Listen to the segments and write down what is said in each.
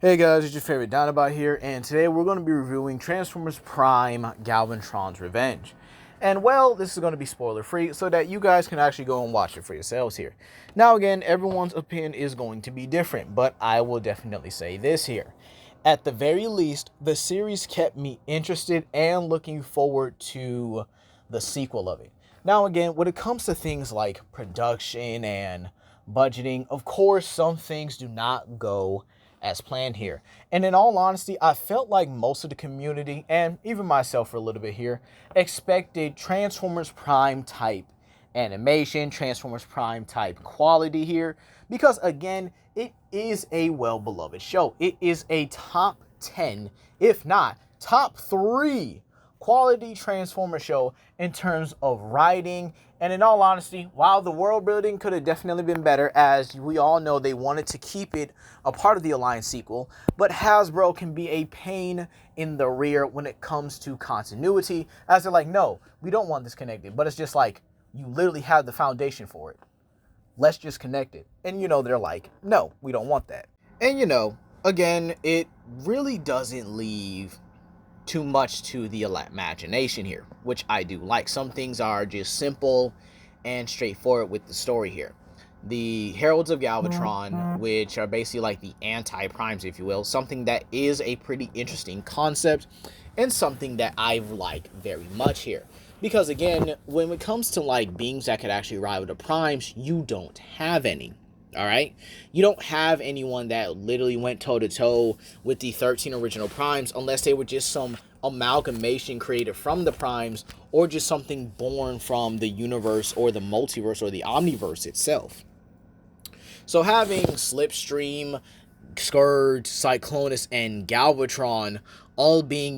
Hey guys, it's your favorite Autobot here, and today we're going to be reviewing Transformers Prime Galvatrons Revenge. And well, this is going to be spoiler free so that you guys can actually go and watch it for yourselves here. Now again, everyone's opinion is going to be different, but I will definitely say this here. At the very least, the series kept me interested and looking forward to the sequel of it. Now again, when it comes to things like production and budgeting, of course, some things do not go as planned here. And in all honesty, I felt like most of the community, and even myself for a little bit here, expected Transformers Prime type animation, Transformers Prime type quality here, because again, it is a well-beloved show. It is a top 10, if not top 3 quality Transformer show in terms of writing. And in all honesty, while the world building could have definitely been better, as we all know they wanted to keep it a part of the Alliance sequel, but Hasbro can be a pain in the rear when it comes to continuity, as they're like, no, we don't want this connected. But it's just like, you literally have the foundation for it. Let's just connect it. And they're like, no, we don't want that. And again, it really doesn't leave too much to the imagination here, which I do like. Some things are just simple and straightforward with the story here. The Heralds of Galvatron, which are basically like the anti-primes, if you will, something that is a pretty interesting concept and something that I've liked very much here. Because again, when it comes to like beings that could actually rival the primes, you don't have any. All right, you don't have anyone that literally went toe-to-toe with the 13 original primes unless they were just some amalgamation created from the primes or just something born from the universe or the multiverse or the omniverse itself. So having Slipstream, Scourge, Cyclonus, and Galvatron all being,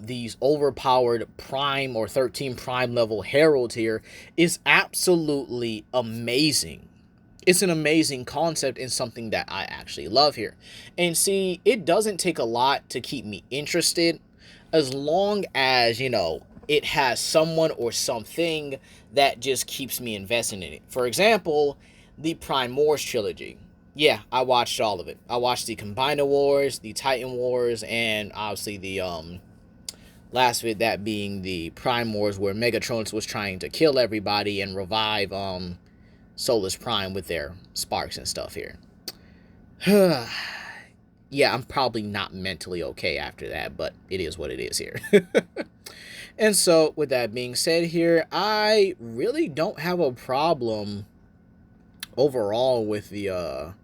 these overpowered prime or 13 prime level heralds here is absolutely amazing. It's an amazing concept and something that I actually love here. And see, it doesn't take a lot to keep me interested as long as, it has someone or something that just keeps me invested in it. For example, the Prime Wars trilogy. Yeah, I watched all of it. I watched the Combiner Wars, the Titan Wars, and obviously the last of it, that being the Prime Wars, where Megatronus was trying to kill everybody and revive Solus Prime with their sparks and stuff here. Yeah, I'm probably not mentally okay after that, but it is what it is here. And so, with that being said here, I really don't have a problem overall with the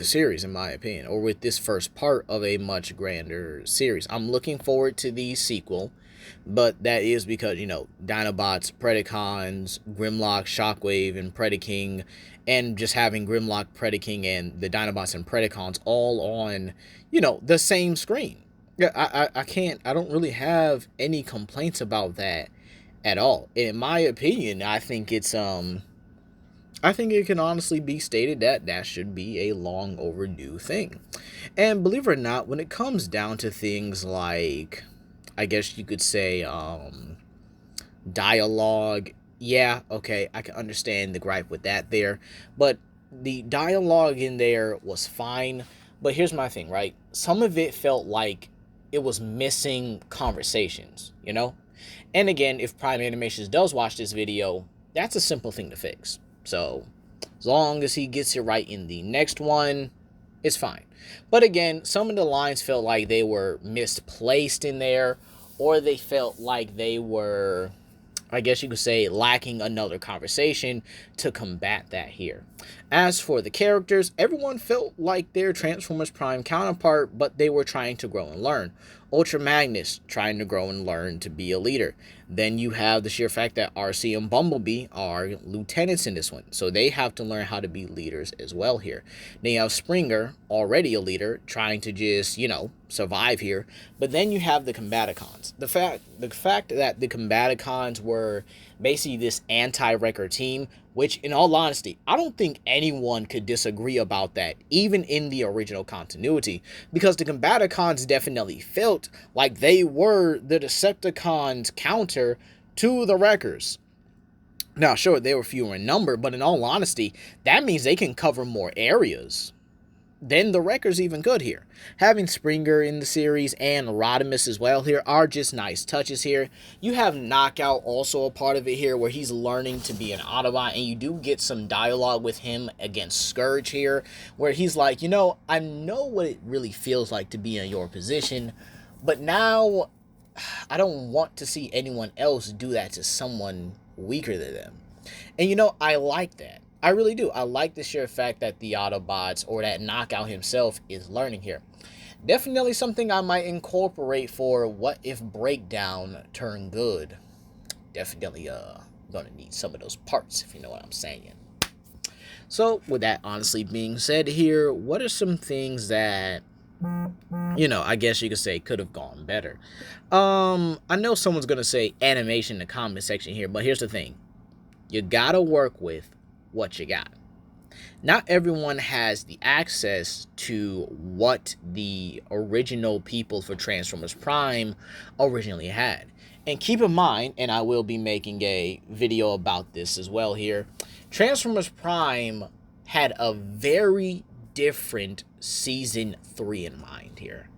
series, in my opinion, or with this first part of a much grander series. I'm looking forward to the sequel, but that is because, Dinobots, Predacons, Grimlock, Shockwave, and Predaking, and just having Grimlock, Predaking, and the Dinobots and Predacons all on, the same screen. Yeah, I don't really have any complaints about that at all. In my opinion, I think it can honestly be stated that that should be a long overdue thing. And believe it or not, when it comes down to things like, I guess you could say, dialogue, yeah, okay, I can understand the gripe with that there. But the dialogue in there was fine. But here's my thing, right? Some of it felt like it was missing conversations, And again, if Prime Animations does watch this video, that's a simple thing to fix. So, as long as he gets it right in the next one, it's fine. But again, some of the lines felt like they were misplaced in there, or they felt like they were, I guess you could say, lacking another conversation to combat that here. As for the characters, everyone felt like their Transformers Prime counterpart, but they were trying to grow and learn. Ultra Magnus trying to grow and learn to be a leader. Then you have the sheer fact that RC and Bumblebee are lieutenants in this one, so they have to learn how to be leaders as well here. Then you have Springer, already a leader, trying to just, survive here. But then you have the Combaticons. The fact that the Combaticons were basically this anti-Wrecker team, which, in all honesty, I don't think anyone could disagree about that, even in the original continuity, because the Combaticons definitely felt like they were the Decepticons' counter to the Wreckers. Now, sure, they were fewer in number, but in all honesty, that means they can cover more areas. then the Wrecker's even good here. Having Springer in the series and Rodimus as well here are just nice touches here. You have Knockout also a part of it here, where he's learning to be an Autobot, and you do get some dialogue with him against Scourge here, where he's like, you know, I know what it really feels like to be in your position, but now I don't want to see anyone else do that to someone weaker than them. And you know, I like that. I really do. I like the sheer fact that the Autobots, or that Knockout himself, is learning here. Definitely something I might incorporate for What If Breakdown Turn Good. Definitely gonna need some of those parts, if you know what I'm saying. So, with that honestly being said here, what are some things that, you know, I guess you could say could have gone better? I know someone's gonna say animation in the comment section here, but here's the thing. You gotta work with what you got. Not everyone has the access to what the original people for Transformers Prime originally had. And keep in mind, and I will be making a video about this as well here, Transformers Prime had a very different Season 3 in mind here.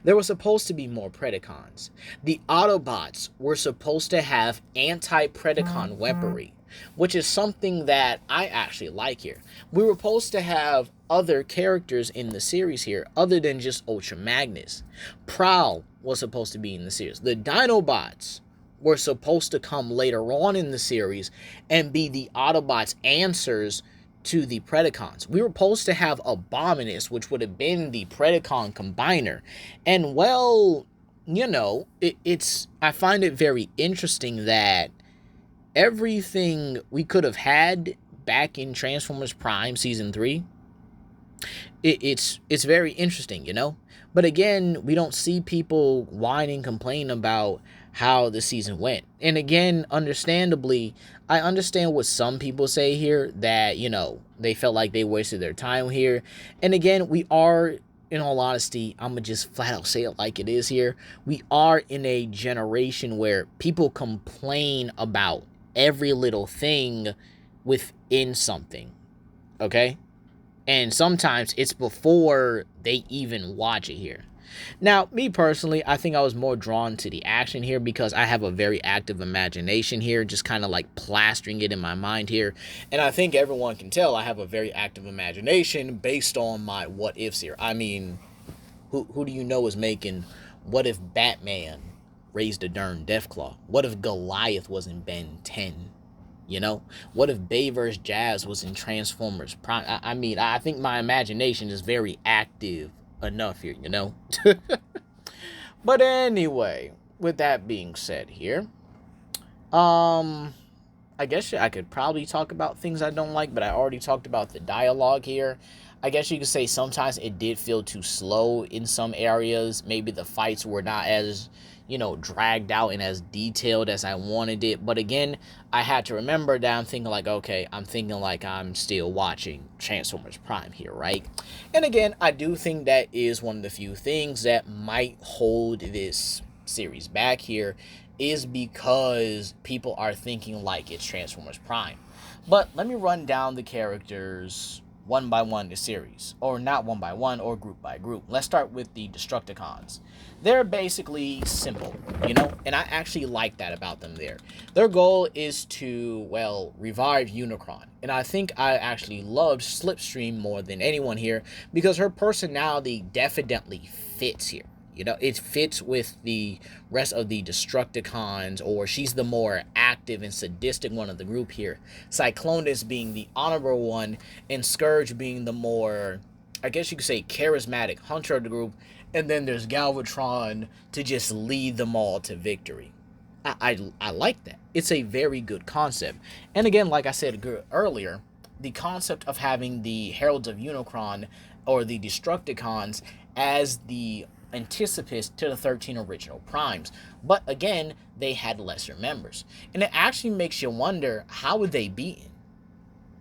There were supposed to be more Predacons. The Autobots were supposed to have anti-Predacon weaponry, which is something that I actually like here. We were supposed to have other characters in the series here other than just Ultra Magnus. Prowl was supposed to be in the series. The Dinobots were supposed to come later on in the series and be the Autobots' answers to the Predacons. We were supposed to have Abominus, which would have been the Predacon combiner. And well, you know, I find it very interesting that everything we could have had back in Transformers Prime Season 3, it's very interesting, you know? But again, we don't see people whining, complaining about how the season went. And again, understandably, I understand what some people say here, that, you know, they felt like they wasted their time here. And again, we are, in all honesty, I'm going to just flat out say it like it is here. We are in a generation where people complain about every little thing within something, okay? And sometimes it's before they even watch it here. Now, me personally, I think I was more drawn to the action here because I have a very active imagination here, just kind of like plastering it in my mind here. And I think everyone can tell I have a very active imagination based on my what ifs here. I mean, who do you know is making what if Batman raised a darn Deathclaw? What if Goliath was in Ben 10? You know, what if Bay vs. Jazz was in Transformers Prime? I mean, I think my imagination is very active enough here, you know. But anyway, with that being said here, I guess I could probably talk about things I don't like, but I already talked about the dialogue here. I guess you could say sometimes it did feel too slow in some areas. Maybe the fights were not as, you know, dragged out and as detailed as I wanted it. But again, I had to remember that I'm thinking like, okay, I'm thinking like I'm still watching Transformers Prime here, right? And again, I do think that is one of the few things that might hold this series back here, is because people are thinking like it's Transformers Prime. But let me run down the characters one by one in the series, or not one by one, or group by group. Let's start with the Destructicons. They're basically simple, you know, and I actually like that about them there. Their goal is to, well, revive Unicron, and I think I actually loved Slipstream more than anyone here because her personality definitely fits here. You know, it fits with the rest of the Destructicons, or she's the more active and sadistic one of the group here. Cyclonus being the honorable one, and Scourge being the more, I guess you could say, charismatic hunter of the group. And then there's Galvatron to just lead them all to victory. I like that. It's a very good concept. And again, like I said earlier, the concept of having the Heralds of Unicron, or the Destructicons, as the anticipants to the 13 original primes. But again, they had lesser members. And it actually makes you wonder, how would they be?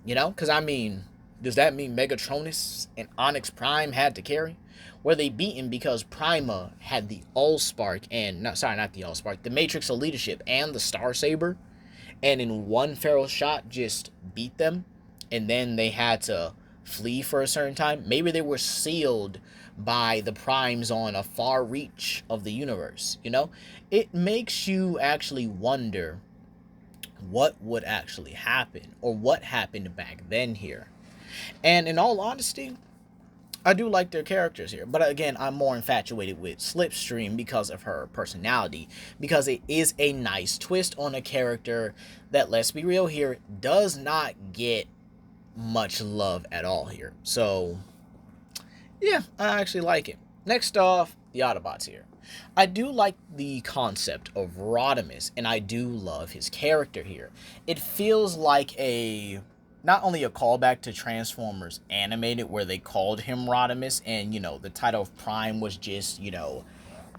You know, because I mean, does that mean Megatronus and Onyx Prime had to carry? Were they beaten because Prima had the Allspark and, not the Allspark, the Matrix of Leadership and the Star Saber, and in one feral shot just beat them, and then they had to flee for a certain time. Maybe they were sealed by the primes on a far reach of the universe, you know? It makes you actually wonder what would actually happen, or what happened back then here. And in all honesty, I do like their characters here, but again, I'm more infatuated with Slipstream because of her personality, because it is a nice twist on a character that, let's be real here, does not get much love at all here. So, yeah, I actually like it. Next off, the Autobots here. I do like the concept of Rodimus, and I do love his character here. It feels like not only a callback to Transformers Animated, where they called him Rodimus, and, the title of Prime was just,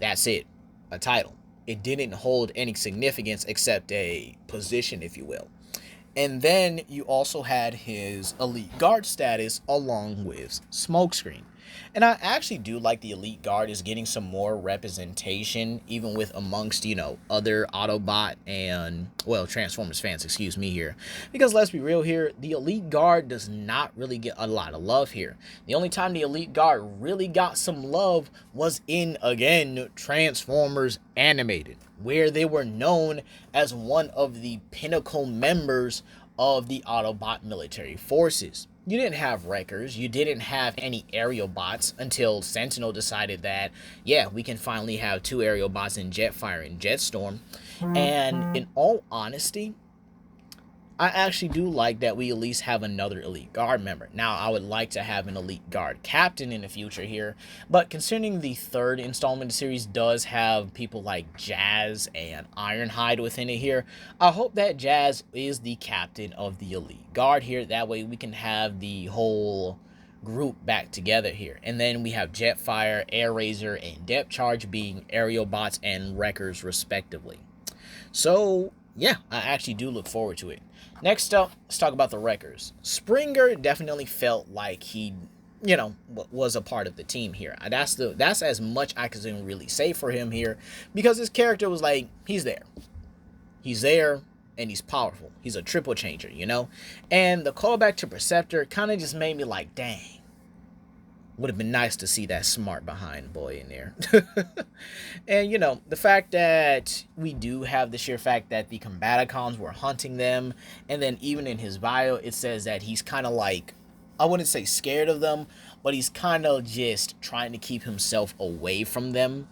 that's it, a title. It didn't hold any significance except a position, if you will. And then you also had his Elite Guard status along with Smokescreen. And I actually do like the Elite Guard is getting some more representation, even with amongst, other Autobot and, Transformers fans, excuse me here. Because let's be real here, the Elite Guard does not really get a lot of love here. The only time the Elite Guard really got some love was in, again, Transformers Animated, where they were known as one of the pinnacle members of the Autobot military forces. You didn't have Wreckers, you didn't have any aerial bots until Sentinel decided that, yeah, we can finally have 2 aerial bots in Jetfire and Jetstorm. And in all honesty, I actually do like that we at least have another Elite Guard member. Now, I would like to have an Elite Guard captain in the future here, but considering the 3rd installment of the series does have people like Jazz and Ironhide within it here, I hope that Jazz is the captain of the Elite Guard here. That way we can have the whole group back together here. And then we have Jetfire, Air Razor, and Depth Charge being aerial bots and Wreckers respectively. So, yeah, I actually do look forward to it. Next up, let's talk about the Wreckers. Springer definitely felt like he, was a part of the team here. That's as much I can really say for him here, because his character was like, he's there. He's there, and he's powerful. He's a triple changer, And the callback to Perceptor kind of just made me like, dang. Would have been nice to see that smart behind boy in there. And, the fact that we do have the sheer fact that the Combaticons were hunting them. And then even in his bio, it says that he's kind of like, I wouldn't say scared of them, but he's kind of just trying to keep himself away from them.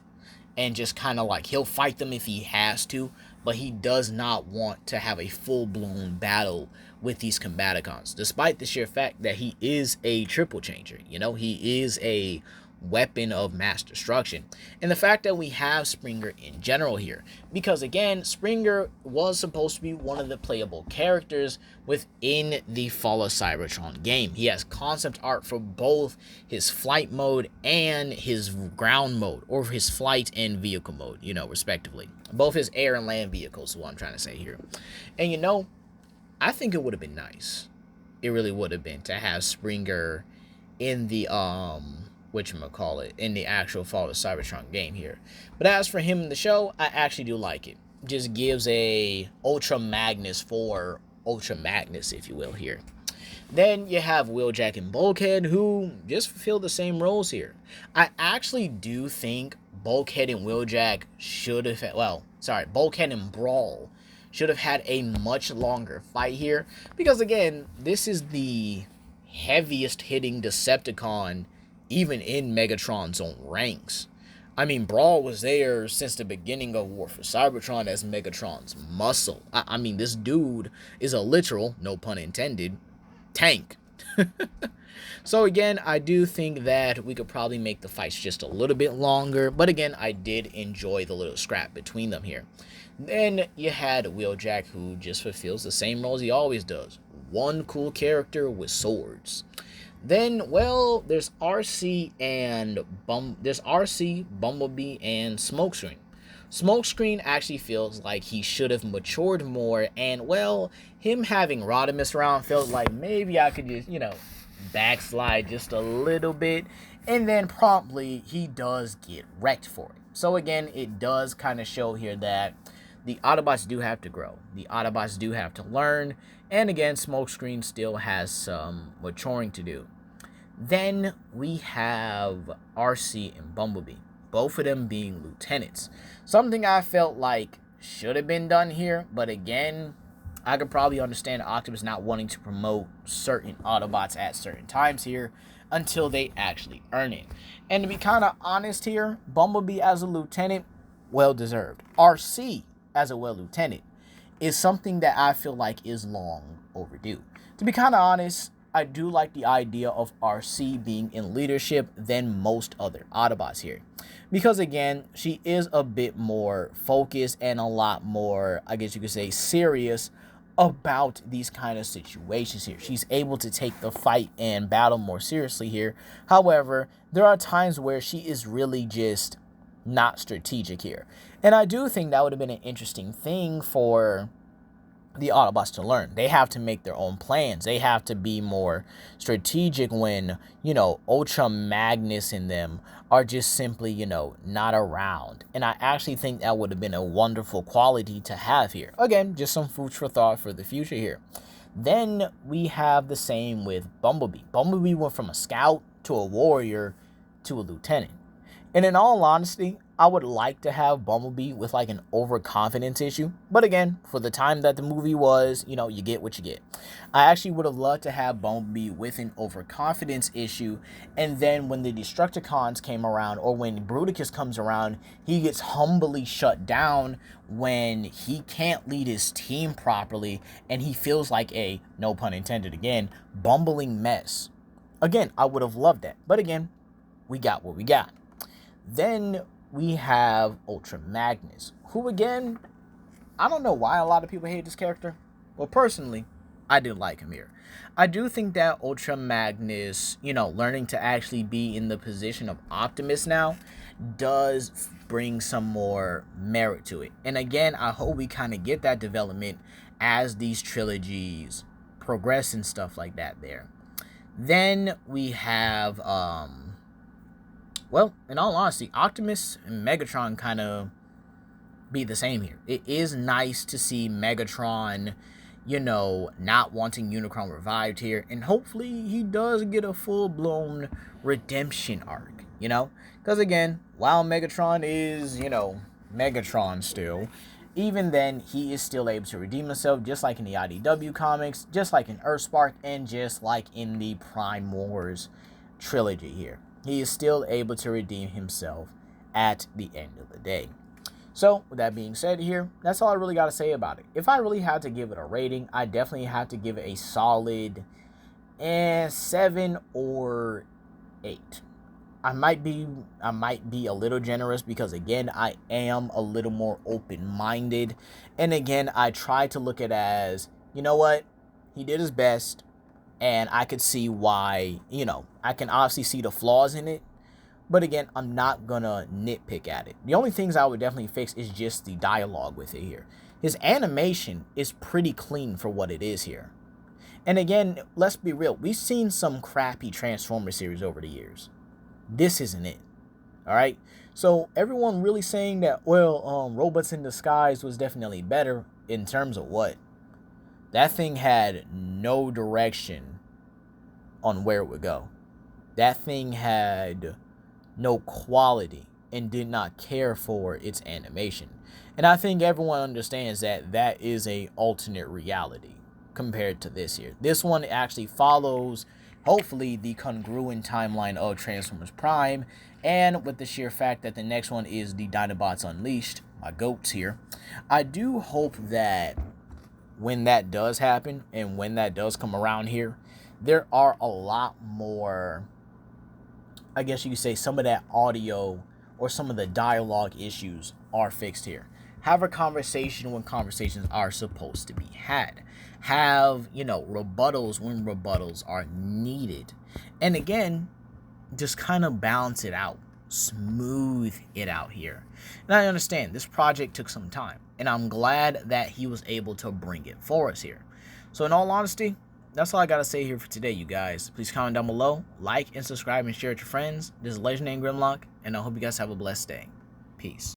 And just kind of like, he'll fight them if he has to, but he does not want to have a full-blown battle with these Combaticons, despite the sheer fact that he is a triple changer. He is a weapon of mass destruction. And the fact that we have Springer in general here, because again, Springer was supposed to be one of the playable characters within the Fall of Cybertron game. He has concept art for both his flight mode and his ground mode, or his flight and vehicle mode, respectively. Both his air and land vehicles is what I'm trying to say here. And I think it would have been nice. It really would have been to have Springer in the in the actual Fall of Cybertron game here. But as for him in the show, I actually do like it. Just gives a Ultra Magnus for Ultra Magnus, if you will, here. Then you have Wheeljack and Bulkhead, who just fulfill the same roles here. I actually do think Bulkhead and Wheeljack should have Bulkhead and Brawl should have had a much longer fight here, because again, this is the heaviest hitting Decepticon even in Megatron's own ranks. I mean, Brawl was there since the beginning of War for Cybertron as Megatron's muscle. I mean, this dude is a literal, no pun intended, tank. So again, I do think that we could probably make the fights just a little bit longer, but again, I did enjoy the little scrap between them here. Then you had Wheeljack, who just fulfills the same roles he always does. One cool character with swords. Then, there's RC, Bumblebee, and Smokescreen. Smokescreen actually feels like he should have matured more, and him having Rodimus around felt like maybe I could just, backslide just a little bit, and then promptly he does get wrecked for it. So again, it does kind of show here that the Autobots do have to grow. The Autobots do have to learn, and again, Smokescreen still has some maturing to do. Then we have RC and Bumblebee, both of them being lieutenants. Something I felt like should have been done here, but again, I could probably understand Optimus not wanting to promote certain Autobots at certain times here until they actually earn it. And to be kind of honest here, Bumblebee as a lieutenant, well deserved. RC as a lieutenant is something that I feel like is long overdue. To be kind of honest, I do like the idea of RC being in leadership than most other Autobots here. Because again, she is a bit more focused and a lot more, I guess you could say, serious about these kind of situations here. She's able to take the fight and battle more seriously here. However, there are times where she is really just not strategic here. And I do think that would have been an interesting thing for the Autobots to learn. They have to make their own plans. They have to be more strategic when, Ultra Magnus and them are just simply, not around. And I actually think that would have been a wonderful quality to have here. Again, just some food for thought for the future here. Then we have the same with Bumblebee. Bumblebee went from a scout to a warrior to a lieutenant. And in all honesty, I would like to have Bumblebee with like an overconfidence issue. But again, for the time that the movie was, you get what you get. I actually would have loved to have Bumblebee with an overconfidence issue. And then when the Destructicons came around, or when Bruticus comes around, he gets humbly shut down when he can't lead his team properly. And he feels like a, no pun intended again, bumbling mess. Again, I would have loved that. But again, we got what we got. Then we have Ultra Magnus, who again, I don't know why a lot of people hate this character. Well, personally, I do like him here. I do think that Ultra Magnus, learning to actually be in the position of Optimus now does bring some more merit to it. And again, I hope we kind of get that development as these trilogies progress and stuff like that there. Then we have, well, in all honesty, Optimus and Megatron kind of be the same here. It is nice to see Megatron, not wanting Unicron revived here. And hopefully he does get a full-blown redemption arc, Because again, while Megatron is, Megatron still, even then, he is still able to redeem himself, just like in the IDW comics, just like in Earthspark, and just like in the Prime Wars trilogy here. He is still able to redeem himself at the end of the day. So, with that being said here, that's all I really got to say about it. If I really had to give it a rating, I definitely have to give it a solid 7 or 8. I might be a little generous because, again, I am a little more open-minded. And again, I try to look at it as, you know what? He did his best. And I could see why, I can obviously see the flaws in it. But again, I'm not going to nitpick at it. The only things I would definitely fix is just the dialogue with it here. His animation is pretty clean for what it is here. And again, let's be real. We've seen some crappy Transformers series over the years. This isn't it. All right? So everyone really saying that, Robots in Disguise was definitely better in terms of what? That thing had no direction on where it would go. That thing had no quality and did not care for its animation. And I think everyone understands that that is a alternate reality compared to this here. This one actually follows, hopefully, the congruent timeline of Transformers Prime, and with the sheer fact that the next one is the Dinobots Unleashed, my goats here. I do hope that when that does happen and when that does come around here, there are a lot more, I guess you could say, some of that audio or some of the dialogue issues are fixed here. Have a conversation when conversations are supposed to be had. Have, rebuttals when rebuttals are needed. And again, just kind of balance it out. Smooth it out here. And I understand this project took some time. And I'm glad that he was able to bring it for us here. So in all honesty, that's all I got to say here for today, you guys. Please comment down below, like and subscribe and share with your friends. This is Legendary Grimlock, and I hope you guys have a blessed day. Peace.